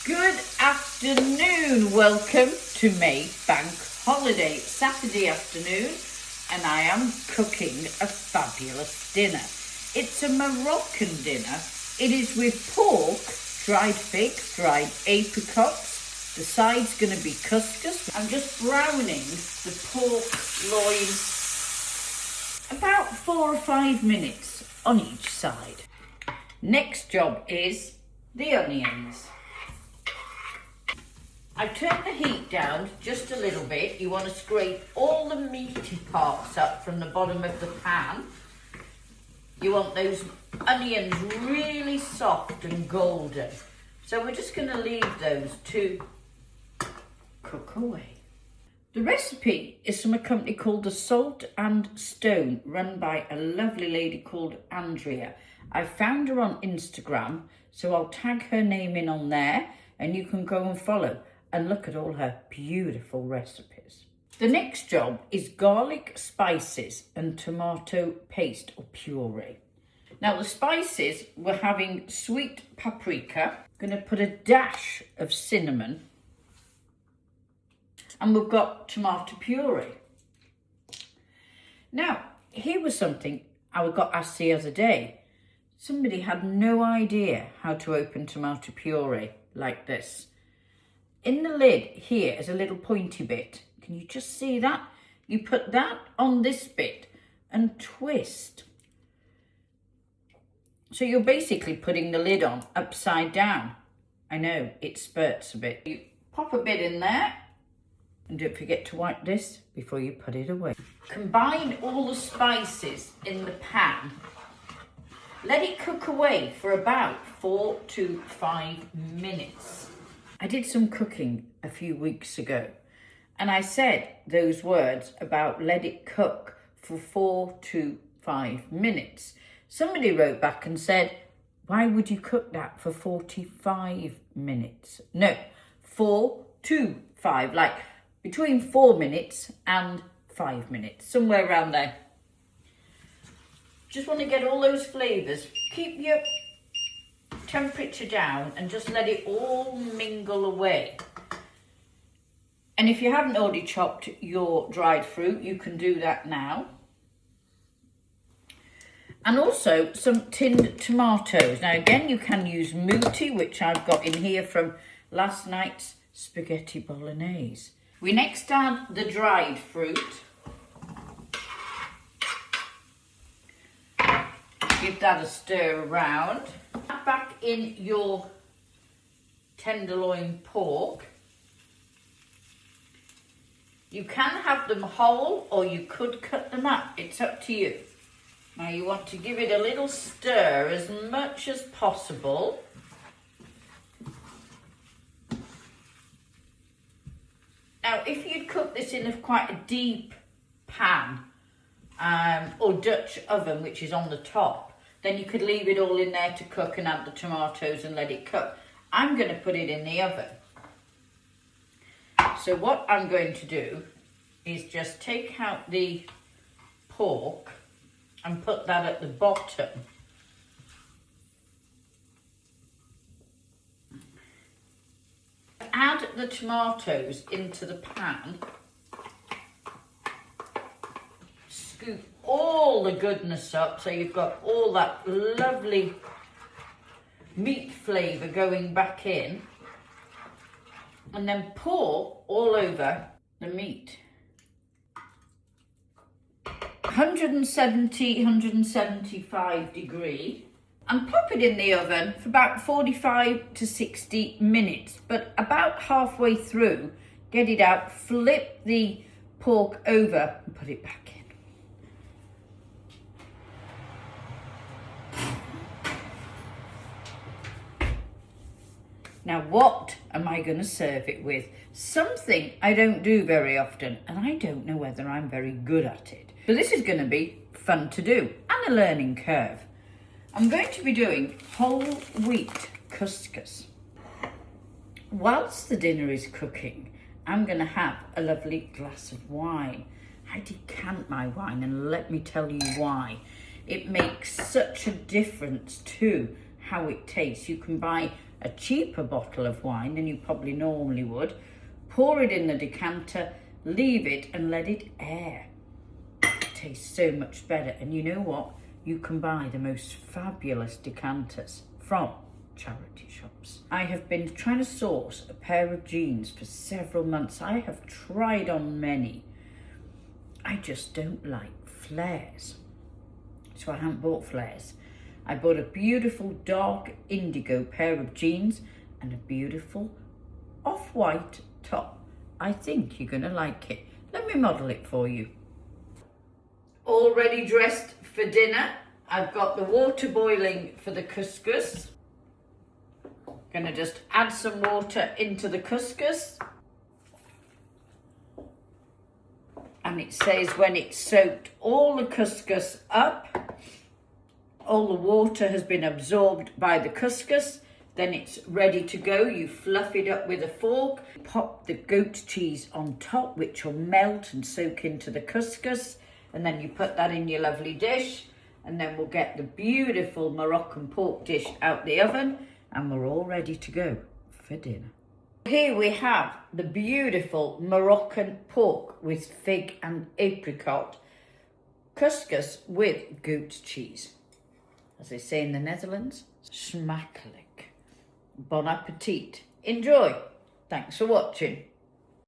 Good afternoon, welcome to May Bank Holiday. It's Saturday afternoon and I am cooking a fabulous dinner. It's a Moroccan dinner. It is with pork, dried figs, dried apricots. The side's going to be couscous. I'm just browning the pork loin about 4 or 5 minutes on each side. Next job is the onions. I've turned the heat down just a little bit. You want to scrape all the meaty parts up from the bottom of the pan. You want those onions really soft and golden. So we're just going to leave those to cook away. The recipe is from a company called the Salt and Stone, run by a lovely lady called Andrea. I found her on Instagram, so I'll tag her name in on there and you can go and follow and look at all her beautiful recipes. The next job is garlic, spices and tomato paste or puree. Now the spices, we're having sweet paprika, going to put a dash of cinnamon, and we've got tomato puree. Now, here was something I got asked the other day. Somebody had no idea how to open tomato puree like this. In the lid here is a little pointy bit. Can you just see that? You put that on this bit and twist. So you're basically putting the lid on upside down. I know, it spurts a bit. You pop a bit in there and don't forget to wipe this before you put it away. Combine all the spices in the pan. Let it cook away for about 4 to 5 minutes. I did some cooking a few weeks ago and I said those words about let it cook for 4 to 5 minutes. Somebody wrote back and said, why would you cook that for 45 minutes? No, 4 to 5, like between 4 minutes and 5 minutes, somewhere around there. Just want to get all those flavours. Keep your temperature down and just let it all mingle away. And if you haven't already chopped your dried fruit, you can do that now. And also some tinned tomatoes. Now again, you can use muti, which I've got in here from last night's spaghetti bolognese. We next add the dried fruit. Give that a stir around. Add back in your tenderloin pork. You can have them whole or you could cut them up. It's up to you. Now you want to give it a little stir as much as possible. Now if you'd cook this in quite a deep pan or Dutch oven, which is on the top, then you could leave it all in there to cook and add the tomatoes and let it cook. I'm going to put it in the oven. So what I'm going to do is just take out the pork and put that at the bottom. Add the tomatoes into the pan. Scoop all the goodness up so you've got all that lovely meat flavour going back in, and then pour all over the meat. 170, 175 degree, and pop it in the oven for about 45 to 60 minutes, but about halfway through, get it out, flip the pork over and put it back in. Now what am I going to serve it with? Something I don't do very often, and I don't know whether I'm very good at it. So this is going to be fun to do and a learning curve. I'm going to be doing whole wheat couscous. Whilst the dinner is cooking, I'm going to have a lovely glass of wine. I decant my wine, and let me tell you why. It makes such a difference to how it tastes. You can buy a cheaper bottle of wine than you probably normally would. Pour it in the decanter, leave it and let it air. It tastes so much better. And you know what? You can buy the most fabulous decanters from charity shops. I have been trying to source a pair of jeans for several months. I have tried on many. I just don't like flares. So I haven't bought flares. I bought a beautiful dark indigo pair of jeans and a beautiful off-white top. I think you're going to like it. Let me model it for you. Already dressed for dinner. I've got the water boiling for the couscous. Going to just add some water into the couscous. And it says when it's soaked all the couscous up, all the water has been absorbed by the couscous, then it's ready to go. You fluff it up with a fork, pop the goat cheese on top, which will melt and soak into the couscous, and then you put that in your lovely dish, and then we'll get the beautiful Moroccan pork dish out the oven, and we're all ready to go for dinner. Here we have the beautiful Moroccan pork with fig and apricot couscous with goat cheese. As they say in the Netherlands, smakelijk. Bon appetit. Enjoy. Thanks for watching.